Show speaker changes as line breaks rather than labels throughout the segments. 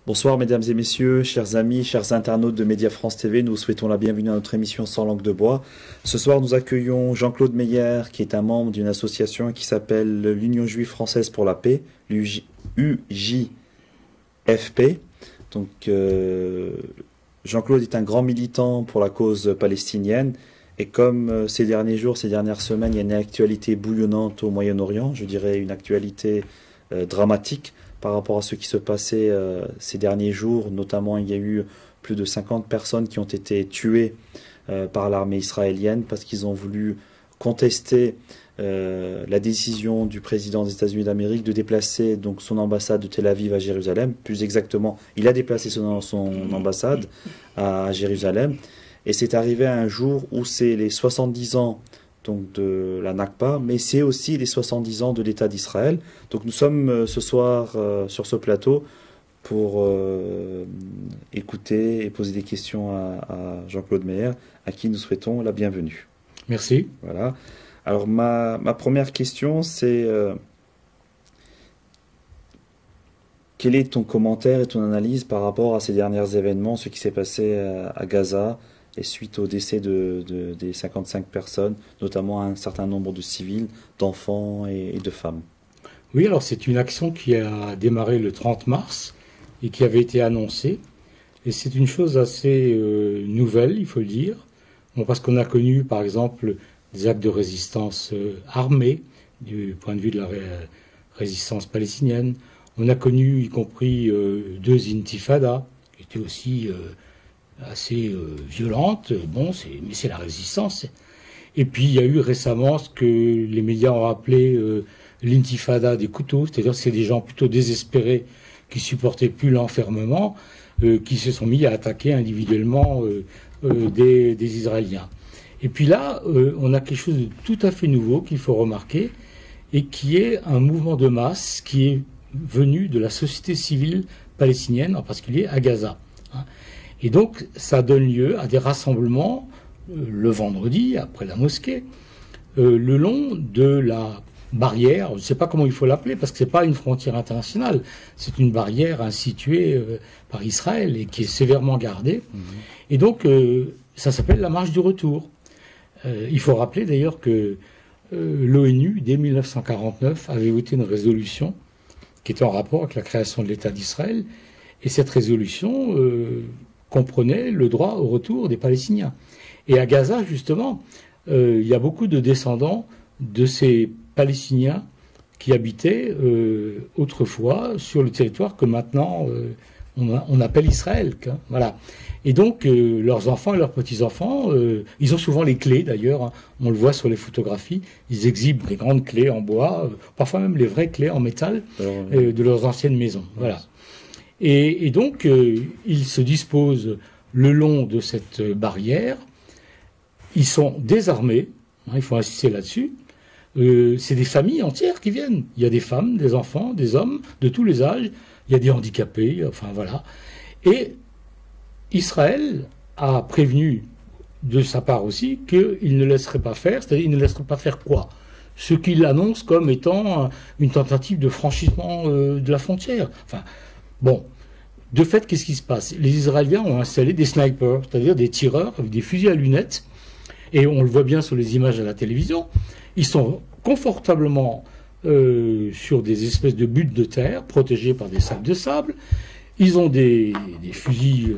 Bonsoir mesdames et messieurs, chers amis, chers internautes de Média France TV, nous vous souhaitons la bienvenue à notre émission Sans langue de bois. Ce soir nous accueillons Jean-Claude Meyer qui est un membre d'une association qui s'appelle l'Union Juive Française pour la Paix, l'UJFP. Donc Jean-Claude est un grand militant pour la cause palestinienne et comme ces derniers jours, ces dernières semaines, il y a une actualité bouillonnante au Moyen-Orient, je dirais une actualité dramatique par rapport à ce qui se passait ces derniers jours. Notamment, il y a eu plus de 50 personnes qui ont été tuées par l'armée israélienne parce qu'ils ont voulu contester la décision du président des États-Unis d'Amérique de déplacer donc son ambassade de Tel Aviv à Jérusalem. Plus exactement, il a déplacé son ambassade à Jérusalem. Et c'est arrivé à un jour où c'est les 70 ans donc de la Nakba, mais c'est aussi les 70 ans de l'État d'Israël. Donc nous sommes ce soir sur ce plateau pour écouter et poser des questions à Jean-Claude Meyer, à qui nous souhaitons la bienvenue.
Merci.
Voilà. Alors ma première question, c'est quel est ton commentaire et ton analyse par rapport à ces derniers événements, ce qui s'est passé à Gaza, et suite au décès des 55 personnes, notamment un certain nombre de civils, d'enfants et de femmes.
Oui, alors c'est une action qui a démarré le 30 mars et qui avait été annoncée. Et c'est une chose assez nouvelle, il faut le dire. Bon, parce qu'on a connu, par exemple, des actes de résistance armés, du point de vue de la résistance palestinienne. On a connu, y compris, deux intifadas, qui étaient aussi assez violente, bon, mais c'est la résistance. Et puis il y a eu récemment ce que les médias ont appelé l'intifada des couteaux, c'est-à-dire que c'est des gens plutôt désespérés qui supportaient plus l'enfermement, qui se sont mis à attaquer individuellement des Israéliens. Et puis là, on a quelque chose de tout à fait nouveau qu'il faut remarquer, et qui est un mouvement de masse qui est venu de la société civile palestinienne, en particulier à Gaza. Et donc, ça donne lieu à des rassemblements le vendredi, après la mosquée, le long de la barrière, je ne sais pas comment il faut l'appeler, parce que ce n'est pas une frontière internationale, c'est une barrière instituée par Israël et qui est sévèrement gardée. Et donc, ça s'appelle la marche du retour. Il faut rappeler d'ailleurs que l'ONU, dès 1949, avait voté une résolution qui était en rapport avec la création de l'État d'Israël, et cette résolution comprenait le droit au retour des Palestiniens. Et à Gaza, justement, il y a beaucoup de descendants de ces Palestiniens qui habitaient autrefois sur le territoire que maintenant on appelle Israël. Voilà. Et donc, leurs enfants et leurs petits-enfants, ils ont souvent les clés d'ailleurs, hein, on le voit sur les photographies, ils exhibent des grandes clés en bois, parfois même les vraies clés en métal de leurs anciennes maisons. Voilà. Et donc, ils se disposent le long de cette barrière. Ils sont désarmés, hein, il faut insister là-dessus. C'est des familles entières qui viennent. Il y a des femmes, des enfants, des hommes de tous les âges. Il y a des handicapés, enfin voilà. Et Israël a prévenu de sa part aussi qu'il ne laisserait pas faire, c'est-à-dire il ne laisserait pas faire quoi ? Ce qu'il annonce comme étant une tentative de franchissement de la frontière. Enfin, bon, de fait, qu'est-ce qui se passe? Les Israéliens ont installé des snipers, c'est-à-dire des tireurs avec des fusils à lunettes, et on le voit bien sur les images à la télévision. Ils sont confortablement sur des espèces de buttes de terre, protégés par des sacs de sable. Ils ont des fusils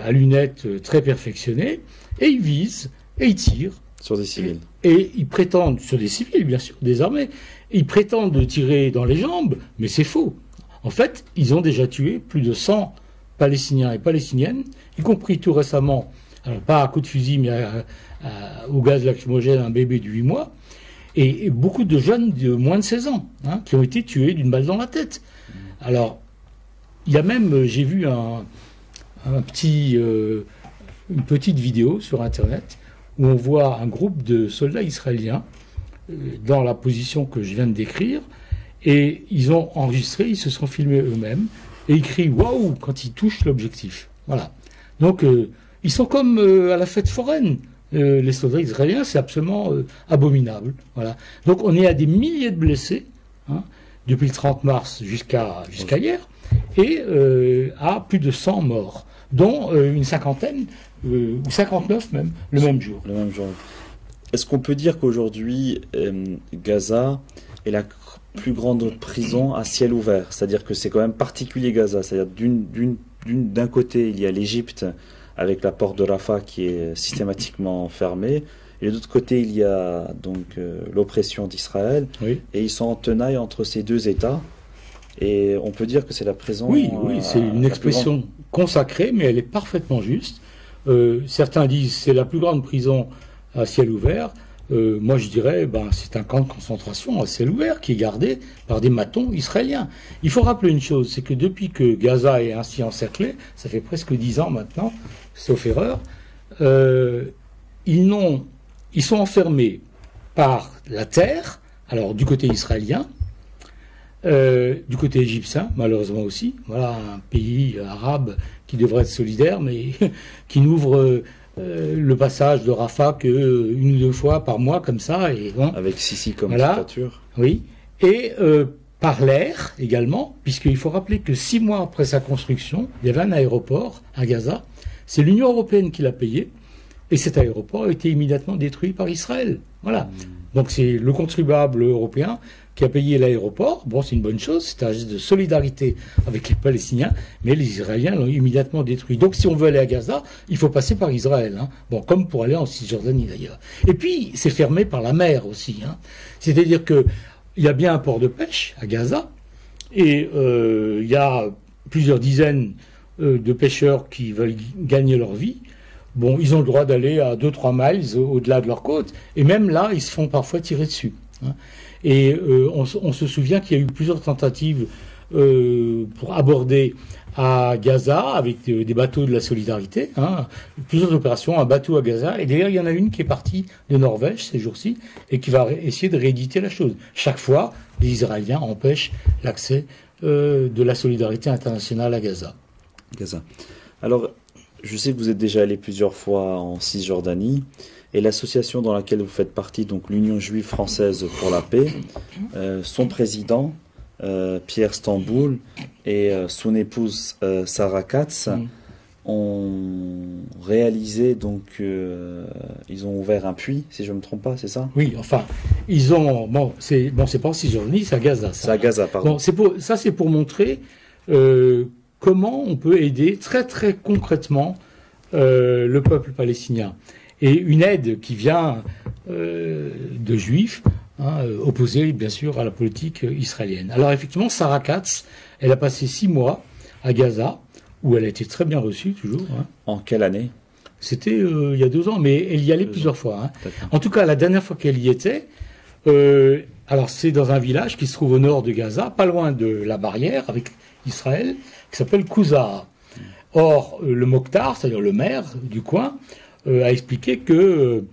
à lunettes très perfectionnés, et ils visent, et ils tirent.
Sur des civils.
Et ils prétendent, sur des civils bien sûr, des armées, ils prétendent tirer dans les jambes, mais c'est faux. En fait, ils ont déjà tué plus de 100 Palestiniens et Palestiniennes, y compris tout récemment, alors pas à coup de fusil, mais au gaz lacrymogène, un bébé de 8 mois, et beaucoup de jeunes de moins de 16 ans, hein, qui ont été tués d'une balle dans la tête. Alors, il y a même, j'ai vu une petite vidéo sur Internet, où on voit un groupe de soldats israéliens, dans la position que je viens de décrire, et ils ont enregistré, ils se sont filmés eux-mêmes, et ils crient « Waouh !» quand ils touchent l'objectif. Voilà. Donc, ils sont comme à la fête foraine. Les soldats israéliens, c'est absolument abominable. Voilà. Donc, on est à des milliers de blessés, hein, depuis le 30 mars jusqu'à hier. et a plus de 100 morts, dont une cinquantaine, ou 59 même, le même jour.
Le même jour. Est-ce qu'on peut dire qu'aujourd'hui, Gaza est la plus grande prison à ciel ouvert? C'est-à-dire que c'est quand même particulier Gaza. C'est-à-dire d'un côté, il y a l'Égypte avec la porte de Rafah qui est systématiquement fermée. Et de l'autre côté, il y a donc l'oppression d'Israël.
Oui.
Et ils sont en tenaille entre ces deux États. Et on peut dire que c'est la prison...
Oui, c'est une expression consacrée, mais elle est parfaitement juste. Certains disent c'est la plus grande prison à ciel ouvert. Moi, je dirais c'est un camp de concentration à ciel ouvert qui est gardé par des matons israéliens. Il faut rappeler une chose, c'est que depuis que Gaza est ainsi encerclé, ça fait presque 10 ans maintenant, sauf erreur, ils sont enfermés par la terre, alors du côté israélien, du côté égyptien, malheureusement aussi. Voilà un pays arabe qui devrait être solidaire, mais qui n'ouvre le passage de Rafah que une ou deux fois par mois, comme ça. Et bon,
avec Sisi comme
voilà,
dictature.
Oui. Et par l'air également, puisqu'il faut rappeler que 6 mois après sa construction, il y avait un aéroport à Gaza. C'est l'Union européenne qui l'a payé. Et cet aéroport a été immédiatement détruit par Israël. Voilà. Donc c'est le contribuable européen qui a payé l'aéroport. Bon, c'est une bonne chose, c'est un geste de solidarité avec les Palestiniens, mais les Israéliens l'ont immédiatement détruit. Donc si on veut aller à Gaza, il faut passer par Israël. Hein. Bon, comme pour aller en Cisjordanie d'ailleurs. Et puis, c'est fermé par la mer aussi. Hein. C'est-à-dire qu'il y a bien un port de pêche à Gaza, et il y a plusieurs dizaines de pêcheurs qui veulent gagner leur vie. Bon, ils ont le droit d'aller à 2-3 miles au-delà de leur côte, et même là, ils se font parfois tirer dessus. Hein. Et on se souvient qu'il y a eu plusieurs tentatives pour aborder à Gaza avec des bateaux de la solidarité, hein, plusieurs opérations, un bateau à Gaza, et d'ailleurs il y en a une qui est partie de Norvège ces jours-ci, et qui va essayer de rééditer la chose. Chaque fois, les Israéliens empêchent l'accès de la solidarité internationale à Gaza.
Gaza. Alors, je sais que vous êtes déjà allé plusieurs fois en Cisjordanie, et l'association dans laquelle vous faites partie, donc l'Union juive française pour la paix, son président, Pierre Stamboul, et son épouse Sarah Katz, ont réalisé, donc, ils ont ouvert un puits, si je ne me trompe pas, c'est ça?
Oui, enfin, ils ont... Bon, c'est pas en Cisjordanie, c'est à Gaza.
C'est à Gaza, pardon.
Bon, c'est pour montrer comment on peut aider très très concrètement le peuple palestinien. Et une aide qui vient de juifs, hein, opposés bien sûr à la politique israélienne. Alors effectivement, Sarah Katz, elle a passé 6 mois à Gaza, où elle a été très bien reçue toujours. Hein.
En quelle année?
C'était il y a 2 ans, mais elle y allait plusieurs fois. Hein. En tout cas, la dernière fois qu'elle y était, alors c'est dans un village qui se trouve au nord de Gaza, pas loin de la barrière avec Israël, qui s'appelle Kouzaa. Or, le Mokhtar, c'est-à-dire le maire du coin, a expliqué que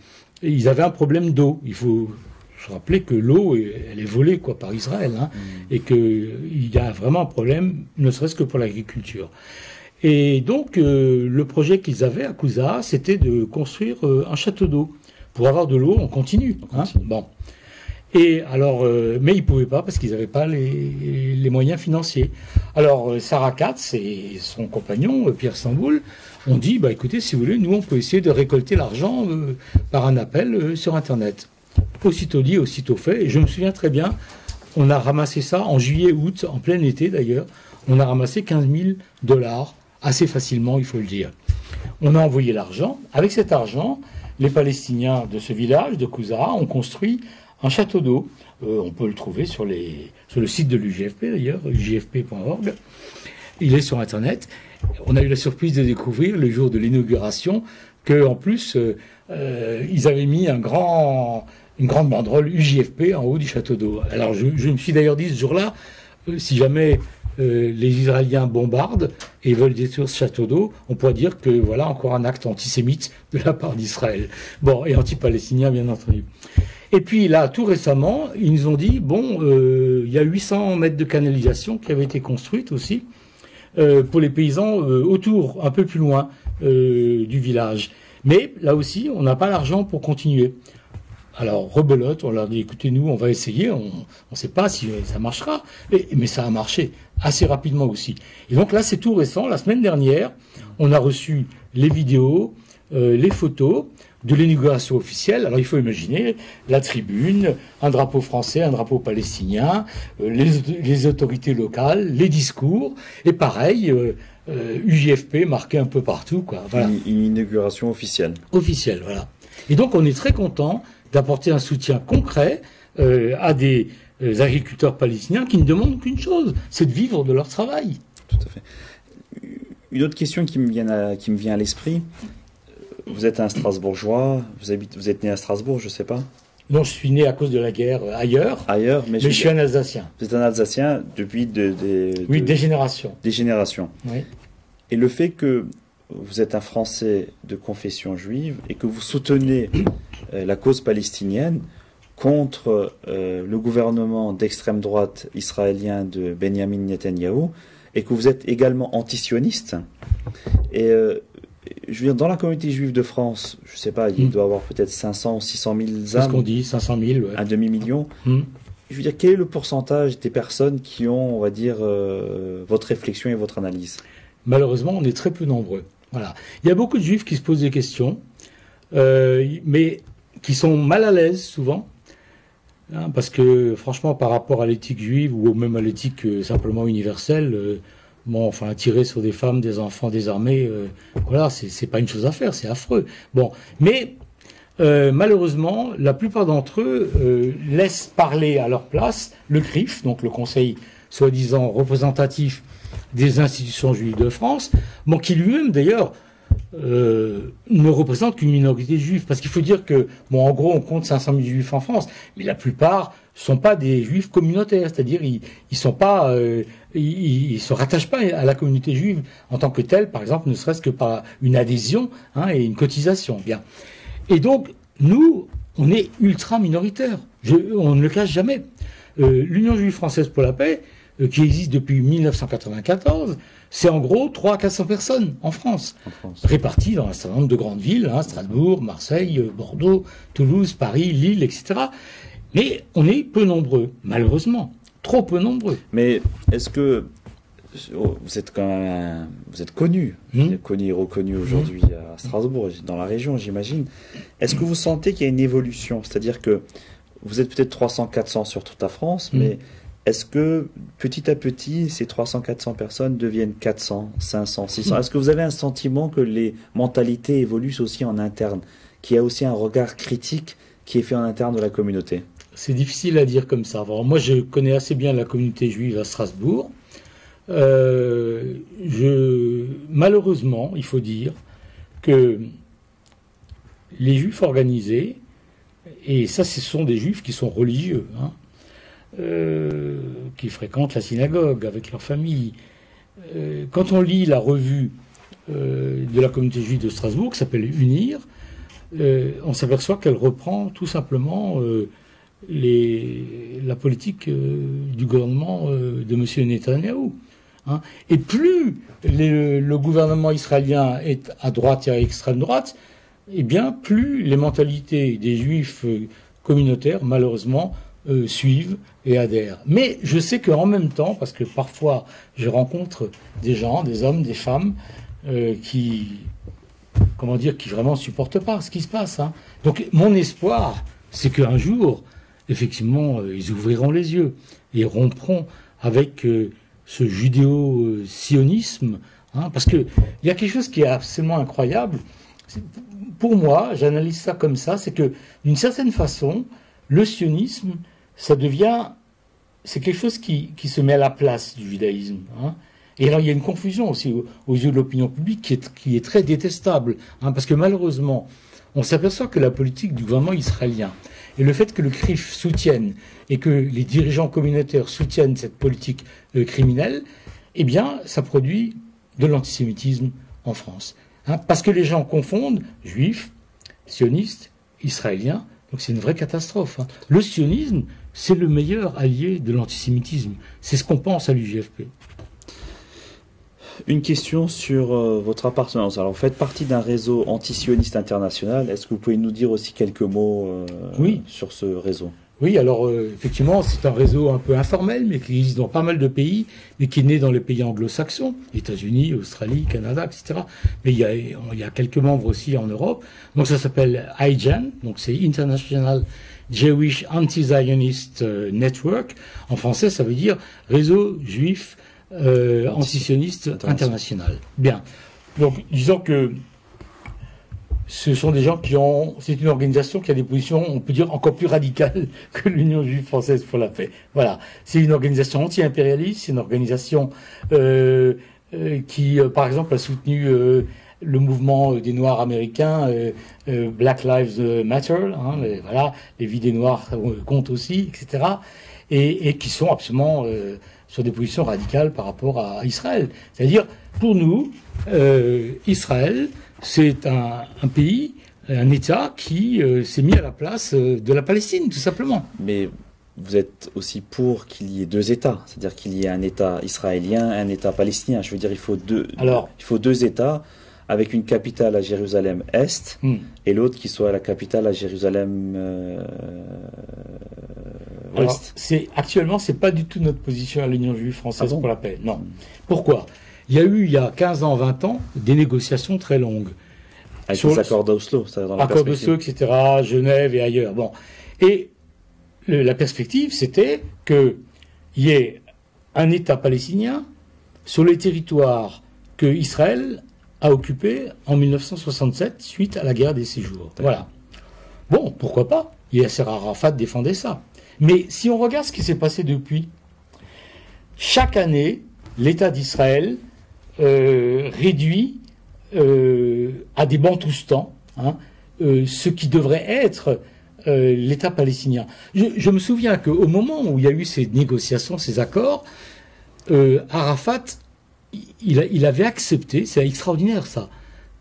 ils avaient un problème d'eau. Il faut se rappeler que l'eau, elle est volée par Israël, hein, et qu'il y a vraiment un problème, ne serait-ce que pour l'agriculture. Et donc, le projet qu'ils avaient à Kouzaa, c'était de construire un château d'eau pour avoir de l'eau en continu. Hein. Bon. Et alors, mais ils ne pouvaient pas parce qu'ils n'avaient pas les moyens financiers. Alors, Sarah Katz et son compagnon, Pierre Stamboul, ont dit, écoutez, si vous voulez, nous, on peut essayer de récolter l'argent par un appel sur Internet. Aussitôt dit, aussitôt fait. Et je me souviens très bien, on a ramassé ça en juillet, août, en plein été d'ailleurs. On a ramassé 15 000 $, assez facilement, il faut le dire. On a envoyé l'argent. Avec cet argent, les Palestiniens de ce village, de Kouzaa, ont construit un château d'eau. On peut le trouver sur le site de l'UGFP d'ailleurs, ujfp.org. Il est sur Internet. On a eu la surprise de découvrir le jour de l'inauguration qu'en plus, ils avaient mis une grande banderole UJFP en haut du château d'eau. Alors je me suis d'ailleurs dit ce jour-là, si jamais les Israéliens bombardent et veulent détruire ce château d'eau, on pourrait dire que voilà encore un acte antisémite de la part d'Israël. Bon, et anti-palestinien bien entendu. Et puis là, tout récemment, ils nous ont dit, il y a 800 mètres de canalisation qui avaient été construites aussi pour les paysans autour, un peu plus loin du village. Mais là aussi, on n'a pas l'argent pour continuer. Alors, rebelote, on leur dit, écoutez, nous, on va essayer, on ne sait pas si ça marchera, mais ça a marché assez rapidement aussi. Et donc là, c'est tout récent. La semaine dernière, on a reçu les vidéos, les photos de l'inauguration officielle. Alors, il faut imaginer la tribune, un drapeau français, un drapeau palestinien, les autorités locales, les discours, et pareil, UJFP marqué un peu partout, quoi. Voilà.
Une inauguration officielle.
Officielle, voilà. Et donc, on est très content d'apporter un soutien concret à des agriculteurs palestiniens qui ne demandent qu'une chose, c'est de vivre de leur travail.
Tout à fait. Une autre question qui me vient à l'esprit, vous êtes un Strasbourgeois, vous êtes né à Strasbourg, je ne sais pas.
Non, je suis né à cause de la guerre ailleurs,
mais
je suis un Alsacien.
Vous êtes un Alsacien depuis
des générations.
Des générations.
Oui.
Et le fait que vous êtes un Français de confession juive et que vous soutenez la cause palestinienne contre le gouvernement d'extrême droite israélien de Benjamin Netanyahou et que vous êtes également antisioniste. Et je veux dire, dans la communauté juive de France, je ne sais pas, il doit y avoir peut-être 500 ou 600 000 âmes.
C'est ce qu'on dit, 500 000, ouais.
Un demi-million. Je veux dire, quel est le pourcentage des personnes qui ont, on va dire, votre réflexion et votre analyse?
Malheureusement, on est très peu nombreux. Voilà. Il y a beaucoup de juifs qui se posent des questions, mais qui sont mal à l'aise souvent, hein, parce que franchement, par rapport à l'éthique juive ou même à l'éthique simplement universelle, tirer sur des femmes, des enfants désarmés, voilà, c'est pas une chose à faire, c'est affreux. Bon, mais malheureusement, la plupart d'entre eux laissent parler à leur place le CRIF, donc le Conseil soi-disant représentatif des institutions juives de France, qui lui-même d'ailleurs ne représente qu'une minorité juive, parce qu'il faut dire que, en gros, on compte 500 000 juifs en France, mais la plupart ne sont pas des juifs communautaires, c'est-à-dire ils se rattachent pas à la communauté juive en tant que telle, par exemple, ne serait-ce que par une adhésion et une cotisation. Bien. Et donc, nous, on est ultra minoritaire, on ne le cache jamais. L'Union juive française pour la paix, qui existe depuis 1994, c'est en gros 300 à 400 personnes en France, réparties dans un certain nombre de grandes villes, Strasbourg, Marseille, Bordeaux, Toulouse, Paris, Lille, etc. Mais on est peu nombreux, malheureusement, trop peu nombreux.
Mais est-ce que vous êtes quand même, vous êtes connu, connu et reconnu aujourd'hui à Strasbourg, dans la région, j'imagine. Est-ce que vous sentez qu'il y a une évolution? C'est-à-dire que vous êtes peut-être 300, 400 sur toute la France, mais est-ce que petit à petit, ces 300, 400 personnes deviennent 400, 500, 600? Est-ce que vous avez un sentiment que les mentalités évoluent aussi en interne, qu'il y a aussi un regard critique qui est fait en interne de la communauté?
C'est difficile à dire comme ça. Alors, moi, je connais assez bien la communauté juive à Strasbourg. Malheureusement, il faut dire que les juifs organisés, et ça, ce sont des juifs qui sont religieux, qui fréquentent la synagogue avec leur famille. Quand on lit la revue de la communauté juive de Strasbourg, qui s'appelle Unir, on s'aperçoit qu'elle reprend tout simplement la politique du gouvernement de M. Netanyahou. Et plus le gouvernement israélien est à droite et à extrême droite, eh bien, plus les mentalités des juifs communautaires, malheureusement, suivent et adhèrent. Mais je sais qu'en même temps, parce que parfois je rencontre des gens, des hommes, des femmes, qui vraiment supportent pas ce qui se passe. Donc mon espoir, c'est qu'un jour, effectivement, ils ouvriront les yeux et rompront avec ce judéo-sionisme, parce que il y a quelque chose qui est absolument incroyable. Pour moi, j'analyse ça comme ça, c'est que d'une certaine façon, le sionisme, c'est quelque chose qui se met à la place du judaïsme. Et alors il y a une confusion aussi aux yeux de l'opinion publique qui est très détestable, parce que malheureusement, on s'aperçoit que la politique du gouvernement israélien et le fait que le CRIF soutienne et que les dirigeants communautaires soutiennent cette politique criminelle, eh bien, ça produit de l'antisémitisme en France. Parce que les gens confondent juifs, sionistes, israéliens, donc c'est une vraie catastrophe. Le sionisme, c'est le meilleur allié de l'antisémitisme. C'est ce qu'on pense à l'UJFP.
Une question sur votre appartenance. Alors, vous faites partie d'un réseau antisioniste international. Est-ce que vous pouvez nous dire aussi quelques mots
Oui.
sur ce réseau?
Oui, alors effectivement, c'est un réseau un peu informel, mais qui existe dans pas mal de pays, mais qui est né dans les pays anglo-saxons, États-Unis, Australie, Canada, etc. Mais il y a quelques membres aussi en Europe. Donc ça s'appelle IJAN, donc c'est International Jewish Anti-Zionist Network. En français, ça veut dire Réseau Juif Antisioniste International. Bien. Donc, disons que ce sont des gens c'est une organisation qui a des positions, on peut dire, encore plus radicales que l'Union juive française pour la paix. Voilà. C'est une organisation anti-impérialiste, c'est une organisation qui, par exemple, a soutenu le mouvement des Noirs américains, Black Lives Matter, hein, voilà, les vies des Noirs comptent aussi, etc. Et qui sont absolument sur des positions radicales par rapport à Israël. C'est-à-dire, pour nous, Israël, c'est un pays, un État qui s'est mis à la place de la Palestine, tout simplement.
Mais vous êtes aussi pour qu'il y ait deux États, c'est-à-dire qu'il y ait un État israélien, un État palestinien. Je veux dire, il faut deux États avec une capitale à Jérusalem-Est et l'autre qui soit la capitale à Jérusalem-Ouest.
Actuellement, c'est pas du tout notre position à l'Union juive française pour la paix. Non. Pourquoi ? Il y a eu, il y a 15 ans, 20 ans, des négociations très longues.
Avec les accords d'Oslo, c'est-à-dire dans la
accords d'Oslo, etc., Genève et ailleurs. Bon. Et la perspective, c'était qu'il y ait un État palestinien sur les territoires que Israël a occupés en 1967, suite à la guerre des 6 jours. Voilà. Bon, pourquoi pas ? Yasser Arafat défendait ça. Mais si on regarde ce qui s'est passé depuis, chaque année, l'État d'Israël réduit à des bantoustans ce qui devrait être l'État palestinien. Je me souviens qu'au moment où il y a eu ces négociations, ces accords, Arafat, il avait accepté, c'est extraordinaire ça,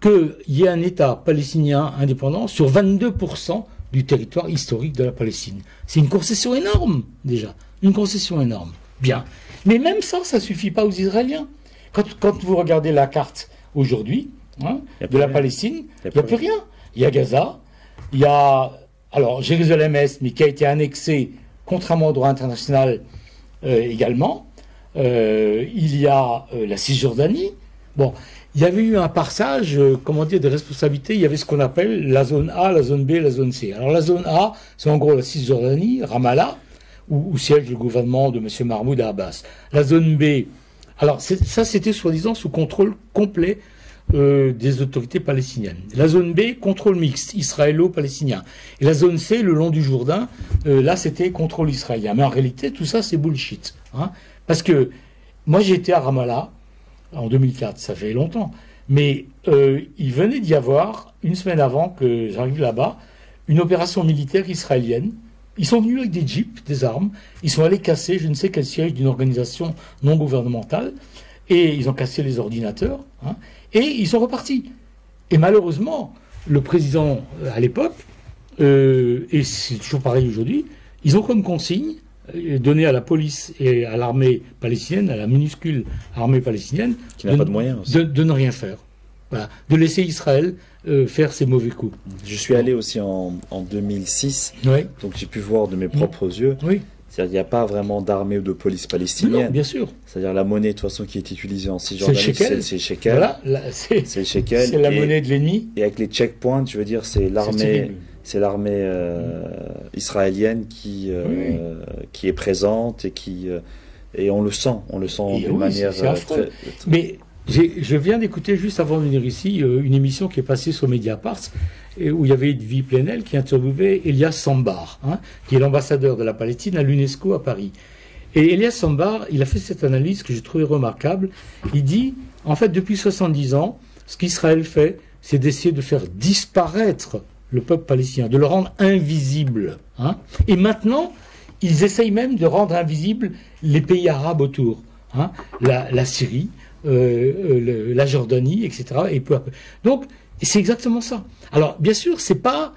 qu'il y ait un État palestinien indépendant sur 22% du territoire historique de la Palestine. C'est une concession énorme, déjà. Une concession énorme. Bien. Mais même ça, ça ne suffit pas aux Israéliens. Quand vous regardez la carte aujourd'hui de la Palestine, il n'y a plus rien. Il y a Gaza, il y a Jérusalem-Est, mais qui a été annexé contrairement au droit international également. Il y a la Cisjordanie. Bon, il y avait eu un partage, des responsabilités. Il y avait ce qu'on appelle la zone A, la zone B, la zone C. Alors la zone A, c'est en gros la Cisjordanie, Ramallah, où siège le gouvernement de M. Mahmoud Abbas. La zone B, alors ça c'était soi-disant sous contrôle complet des autorités palestiniennes. La zone B, contrôle mixte, israélo-palestinien. Et la zone C, le long du Jourdain, là c'était contrôle israélien. Mais en réalité, tout ça c'est bullshit. Parce que moi j'étais à Ramallah en 2004, ça fait longtemps. Mais il venait d'y avoir, une semaine avant que j'arrive là-bas, une opération militaire israélienne. Ils sont venus avec des jeeps, des armes. Ils sont allés casser je ne sais quel siège d'une organisation non gouvernementale. Et ils ont cassé les ordinateurs. Et ils sont repartis. Et malheureusement, le président, à l'époque, et c'est toujours pareil aujourd'hui, ils ont comme consigne donné à la police et à l'armée palestinienne, à la minuscule armée palestinienne,
qui n'a pas de moyens aussi.
De ne rien faire. Voilà. De laisser Israël faire ses mauvais coups.
Je suis allé aussi en 2006, donc j'ai pu voir de mes propres yeux.
Oui.
C'est-à-dire qu'il n'y a pas vraiment d'armée ou de police palestinienne.
Non, bien sûr.
C'est-à-dire la monnaie de toute façon qui est utilisée en Cisjordanie, c'est le shekel.
Voilà, c'est le shekel. C'est la monnaie de l'ennemi.
Et avec les checkpoints, je veux dire, c'est l'armée israélienne qui est présente et on le sent de manière très.
Mais je viens d'écouter juste avant de venir ici une émission qui est passée sur Mediapart où il y avait Edwy Plenel qui interviewait Elias Sambar, qui est l'ambassadeur de la Palestine à l'UNESCO à Paris. Et Elias Sambar, il a fait cette analyse que j'ai trouvée remarquable. Il dit, en fait, depuis 70 ans, ce qu'Israël fait, c'est d'essayer de faire disparaître le peuple palestinien, de le rendre invisible. Et maintenant, ils essayent même de rendre invisibles les pays arabes autour. La Syrie, la Jordanie, etc. Et peu à peu. Donc, c'est exactement ça. Alors, bien sûr, c'est pas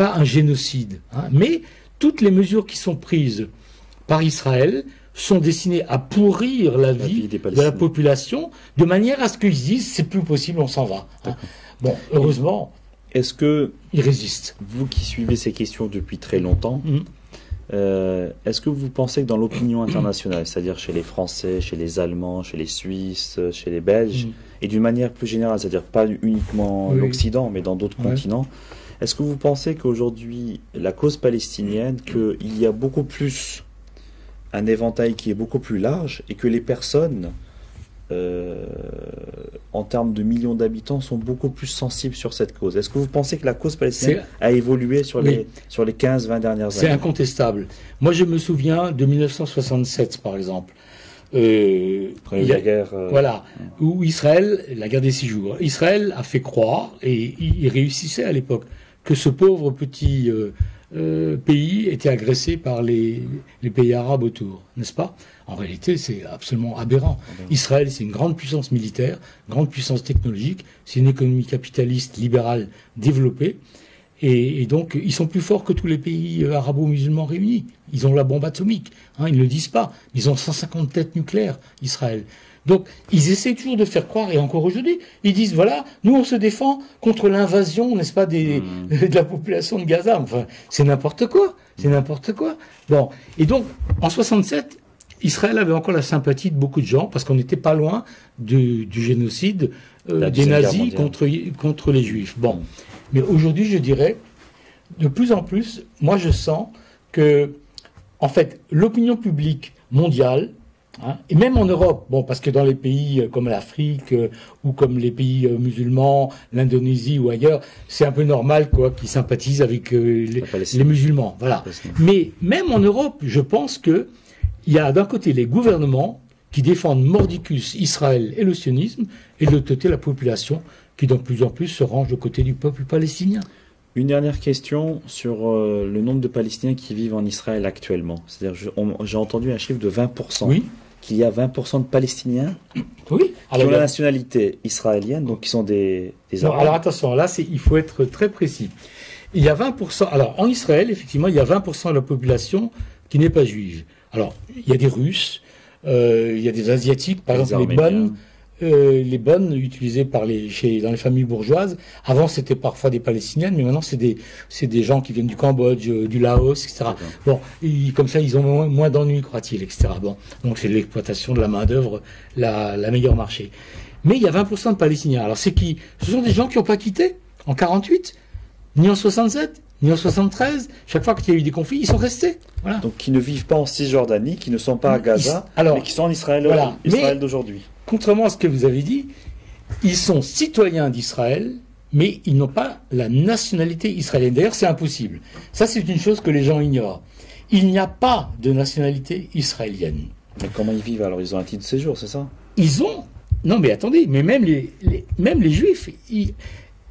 un génocide, mais toutes les mesures qui sont prises par Israël sont destinés à pourrir la vie de la population, de manière à ce qu'ils disent c'est plus possible, on s'en va. Hein. Bon, heureusement,
est-ce que
ils résistent.
Vous qui suivez ces questions depuis très longtemps, est-ce que vous pensez que dans l'opinion internationale, c'est-à-dire chez les Français, chez les Allemands, chez les Suisses, chez les Belges, et d'une manière plus générale, c'est-à-dire pas uniquement l'Occident, mais dans d'autres continents, est-ce que vous pensez qu'aujourd'hui, la cause palestinienne, qu'il y a beaucoup plus un éventail qui est beaucoup plus large et que les personnes, en termes de millions d'habitants, sont beaucoup plus sensibles sur cette cause? Est-ce que vous pensez que la cause palestinienne a évolué sur les 15-20 dernières années?
C'est incontestable. Moi, je me souviens de 1967, par exemple.
La guerre,
voilà, où Israël, la guerre des 6 jours, Israël a fait croire, et il réussissait à l'époque, que ce pauvre petit pays était agressé par les pays arabes autour, n'est-ce pas? En réalité, c'est absolument aberrant. Israël, c'est une grande puissance militaire, grande puissance technologique, c'est une économie capitaliste, libérale, développée, et donc ils sont plus forts que tous les pays arabo-musulmans réunis. Ils ont la bombe atomique, hein, ils ne le disent pas, ils ont 150 têtes nucléaires, Israël. Donc, ils essaient toujours de faire croire, et encore aujourd'hui, ils disent, voilà, nous on se défend contre l'invasion, n'est-ce pas, de la population de Gaza. Enfin, c'est n'importe quoi, c'est n'importe quoi. Bon, et donc, en 67, Israël avait encore la sympathie de beaucoup de gens, parce qu'on n'était pas loin du génocide des nazis contre les juifs. Bon, mais aujourd'hui, je dirais, de plus en plus, moi je sens que, en fait, l'opinion publique mondiale, hein, et même en Europe, bon, parce que dans les pays comme l'Afrique ou comme les pays musulmans, l'Indonésie ou ailleurs, c'est un peu normal quoi qu'ils sympathisent avec les musulmans, voilà. Mais même en Europe, je pense que il y a d'un côté les gouvernements qui défendent mordicus Israël et le sionisme, et de l'autre côté la population qui de plus en plus se range du côté du peuple palestinien.
Une dernière question sur le nombre de Palestiniens qui vivent en Israël actuellement. C'est-à-dire, j'ai entendu un chiffre de 20%.
Oui.
Qu'il y a 20% de Palestiniens qui ont la nationalité israélienne, donc qui sont des Arabes.
Alors attention, là, il faut être très précis. Il y a 20%. Alors, en Israël, effectivement, il y a 20% de la population qui n'est pas juive. Alors, il y a des Russes, il y a des Asiatiques, par exemple, les bonnes utilisées dans les familles bourgeoises. Avant, c'était parfois des Palestiniennes, mais maintenant, c'est des gens qui viennent du Cambodge, du Laos, etc. Bon, comme ça, ils ont moins d'ennuis, croit-il, etc. Bon, donc c'est l'exploitation de la main-d'œuvre, la meilleure marché. Mais il y a 20% de Palestiniens. Alors, c'est qui? Ce sont des gens qui n'ont pas quitté en 48, ni en 67, ni en 73. Chaque fois qu'il y a eu des conflits, ils sont restés. Voilà.
Donc, qui ne vivent pas en Cisjordanie, qui ne sont pas à Gaza, mais qui sont en Israël, Israël d'aujourd'hui.
Contrairement à ce que vous avez dit, ils sont citoyens d'Israël, mais ils n'ont pas la nationalité israélienne. D'ailleurs, c'est impossible. Ça, c'est une chose que les gens ignorent. Il n'y a pas de nationalité israélienne.
Mais comment ils vivent alors? Ils ont un titre de séjour, c'est ça?
Ils ont... Non, mais attendez, mais même les Juifs...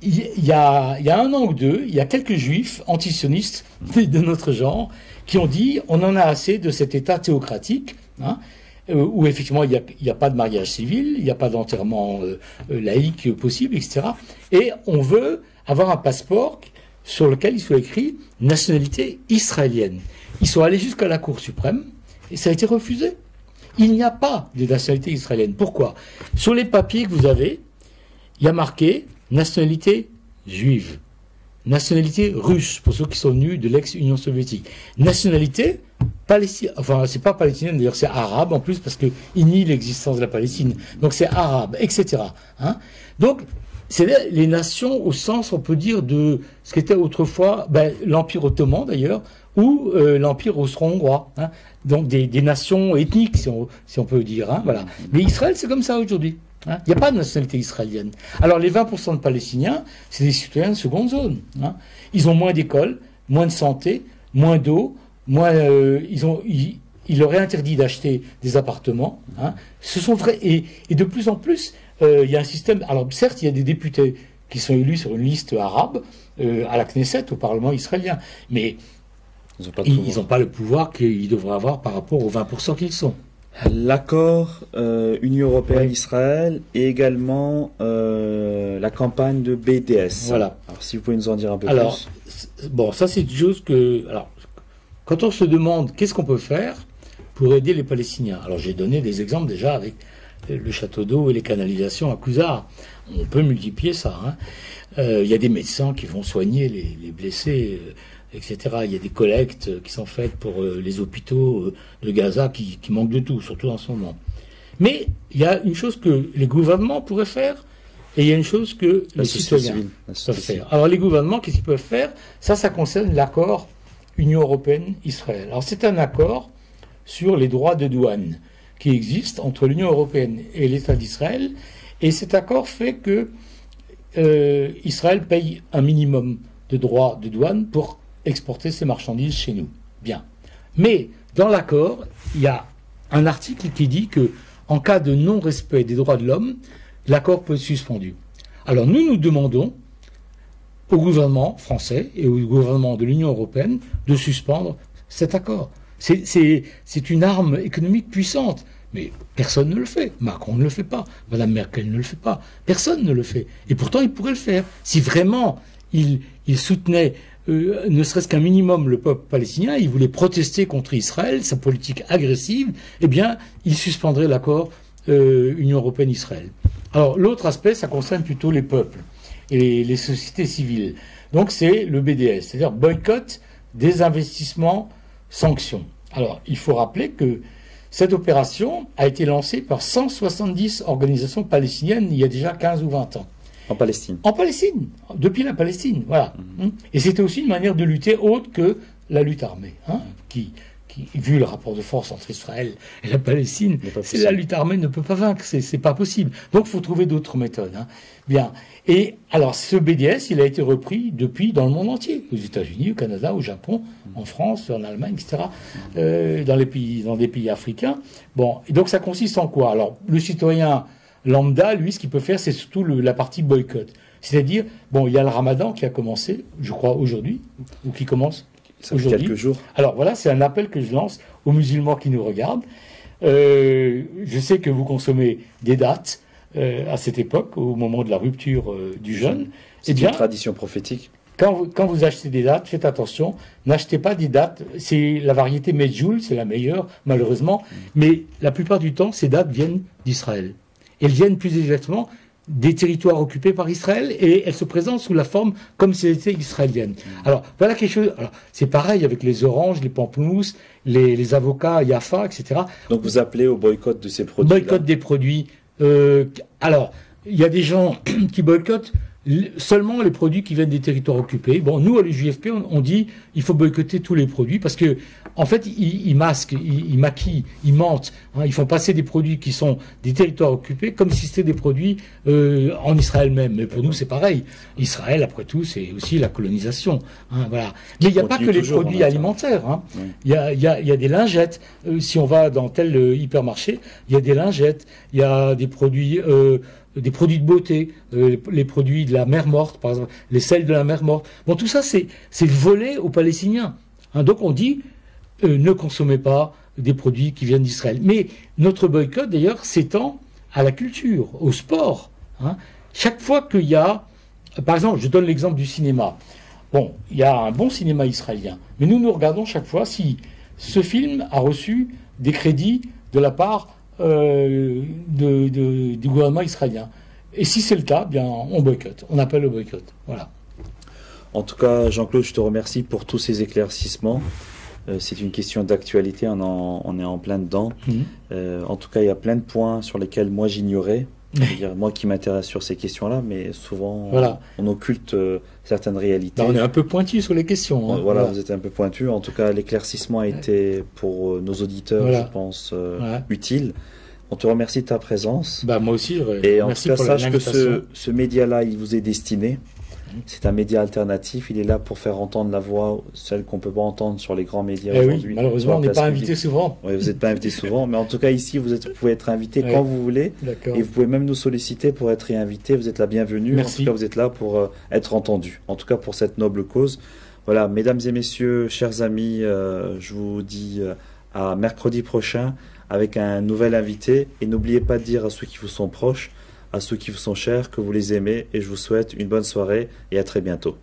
Il y a un an ou deux, il y a quelques Juifs antisionistes de notre genre qui ont dit on en a assez de cet État théocratique, hein, où effectivement il n'y a pas de mariage civil, il n'y a pas d'enterrement laïque possible, etc. Et on veut avoir un passeport sur lequel il soit écrit nationalité israélienne. Ils sont allés jusqu'à la Cour suprême et ça a été refusé. Il n'y a pas de nationalité israélienne. Pourquoi? Sur les papiers que vous avez, il y a marqué nationalité juive, nationalité russe, pour ceux qui sont venus de l'ex-Union soviétique, nationalité palestinienne, enfin c'est pas palestinienne d'ailleurs, c'est arabe en plus parce qu'ils nient l'existence de la Palestine, donc c'est arabe, etc. Hein, donc c'est les nations au sens, on peut dire, de ce qu'était autrefois l'Empire ottoman d'ailleurs, ou l'Empire austro-hongrois, hein, donc des nations ethniques si on peut dire, hein, voilà. Mais Israël c'est comme ça aujourd'hui. Il n'y a pas de nationalité israélienne. Alors les 20% de Palestiniens, c'est des citoyens de seconde zone. Hein. Ils ont moins d'écoles, moins de santé, moins d'eau, il leur est interdit d'acheter des appartements. Hein. Ce sont vrais. Et de plus en plus, il y a un système... Alors certes, il y a des députés qui sont élus sur une liste arabe à la Knesset, au Parlement israélien. Mais ils n'ont pas le pouvoir qu'ils devraient avoir par rapport aux 20% qu'ils sont.
L'accord Union européenne-Israël et également la campagne de BDS.
Voilà.
Alors, si vous pouvez nous en dire un peu plus.
Bon, ça c'est une chose que... Alors, quand on se demande qu'est-ce qu'on peut faire pour aider les Palestiniens. Alors j'ai donné des exemples déjà avec le château d'eau et les canalisations à Couzar. On peut multiplier ça. Hein. Il y a des médecins qui vont soigner les blessés, etc. Il y a des collectes qui sont faites pour les hôpitaux de Gaza qui manquent de tout, surtout en ce moment. Mais il y a une chose que les gouvernements pourraient faire, et il y a une chose que les citoyens peuvent faire. Alors les gouvernements, qu'est-ce qu'ils peuvent faire? Ça concerne l'accord Union européenne-Israël. Alors c'est un accord sur les droits de douane qui existe entre l'Union européenne et l'État d'Israël, et cet accord fait que Israël paye un minimum de droits de douane pour exporter ses marchandises chez nous. Bien. Mais dans l'accord, il y a un article qui dit que en cas de non-respect des droits de l'homme, l'accord peut être suspendu. Alors nous demandons au gouvernement français et au gouvernement de l'Union européenne de suspendre cet accord. C'est une arme économique puissante, mais personne ne le fait. Macron ne le fait pas, Madame Merkel ne le fait pas, personne ne le fait. Et pourtant il pourrait le faire. Si vraiment il soutenait ne serait-ce qu'un minimum le peuple palestinien, il voulait protester contre Israël, sa politique agressive, eh bien, il suspendrait l'accord Union européenne-Israël. Alors, l'autre aspect, ça concerne plutôt les peuples et les sociétés civiles. Donc, c'est le BDS, c'est-à-dire boycott, désinvestissement, sanctions. Alors, il faut rappeler que cette opération a été lancée par 170 organisations palestiniennes il y a déjà 15 ou 20 ans.
En Palestine.
En Palestine, depuis la Palestine, voilà. Et c'était aussi une manière de lutter autre que la lutte armée, hein, qui, vu le rapport de force entre Israël et la Palestine, c'est la lutte armée ne peut pas vaincre, c'est pas possible. Donc il faut trouver d'autres méthodes. Hein. Bien. Et alors ce BDS, il a été repris depuis dans le monde entier, aux États-Unis, au Canada, au Japon, en France, en Allemagne, etc. Dans des pays africains. Bon, et donc ça consiste en quoi? Alors le citoyen lambda, lui, ce qu'il peut faire, c'est surtout la partie boycott. C'est-à-dire, bon, il y a le ramadan qui a commencé, je crois, aujourd'hui, ou qui commence aujourd'hui.
Quelques jours.
Alors voilà, c'est un appel que je lance aux musulmans qui nous regardent. Je sais que vous consommez des dates à cette époque, au moment de la rupture du jeûne.
C'est une tradition prophétique.
Quand vous achetez des dates, faites attention, n'achetez pas des dates, c'est la variété Medjool, c'est la meilleure, malheureusement, mais la plupart du temps, ces dates viennent d'Israël. Elles viennent plus exactement des territoires occupés par Israël et elles se présentent sous la forme comme si elles étaient israéliennes. Alors, voilà quelque chose. Alors, c'est pareil avec les oranges, les pamplemousses, les avocats, Yafa, etc.
Donc, vous appelez au boycott de ces produits.
Boycott des produits. Alors, il y a des gens qui boycottent seulement les produits qui viennent des territoires occupés. Bon, nous, à l'UJFP, on dit il faut boycotter tous les produits parce que, en fait, ils masquent, ils maquillent, ils mentent. Hein, ils font passer des produits qui sont des territoires occupés comme si c'était des produits en Israël même. Mais pour nous, c'est pareil. Israël, après tout, c'est aussi la colonisation. Hein, voilà. Mais il n'y a pas que les produits alimentaires. Hein. Oui. Il y a des lingettes. Si on va dans tel hypermarché, il y a des lingettes. Il y a des produits de beauté, les produits de la mer Morte, par exemple, les sels de la mer Morte. Bon, tout ça, c'est volé aux Palestiniens. Hein, donc on dit, ne consommez pas des produits qui viennent d'Israël. Mais notre boycott, d'ailleurs, s'étend à la culture, au sport. Hein. Chaque fois qu'il y a, par exemple, je donne l'exemple du cinéma. Bon, il y a un bon cinéma israélien, mais nous regardons chaque fois si ce film a reçu des crédits de la part du gouvernement israélien. Et si c'est le cas, bien on boycotte, on appelle au boycott. Voilà.
En tout cas, Jean-Claude, je te remercie pour tous ces éclaircissements. C'est une question d'actualité, on est en plein dedans. En tout cas, il y a plein de points sur lesquels moi j'ignorais. C'est-à-dire moi qui m'intéresse sur ces questions-là, mais souvent
voilà.
on occulte certaines réalités.
Là, on est un peu pointu sur les questions. Hein.
Voilà, vous êtes un peu pointu. En tout cas, l'éclaircissement a été pour nos auditeurs, je pense, utile. On te remercie de ta présence.
Bah, moi aussi,
et en tout cas, sache que ce média-là, il vous est destiné. C'est un média alternatif, il est là pour faire entendre la voix, celle qu'on ne peut pas entendre sur les grands médias aujourd'hui.
Oui, malheureusement, on n'est pas invité souvent.
Oui, vous n'êtes pas invité souvent, mais en tout cas ici, vous pouvez être invité quand vous voulez. Et vous pouvez même nous solliciter pour être réinvité, vous êtes la bienvenue.
Merci.
En tout cas, vous êtes là pour être entendu, en tout cas pour cette noble cause. Voilà, mesdames et messieurs, chers amis, je vous dis à mercredi prochain avec un nouvel invité. Et n'oubliez pas de dire à ceux qui vous sont proches, à ceux qui vous sont chers, que vous les aimez, et je vous souhaite une bonne soirée et à très bientôt.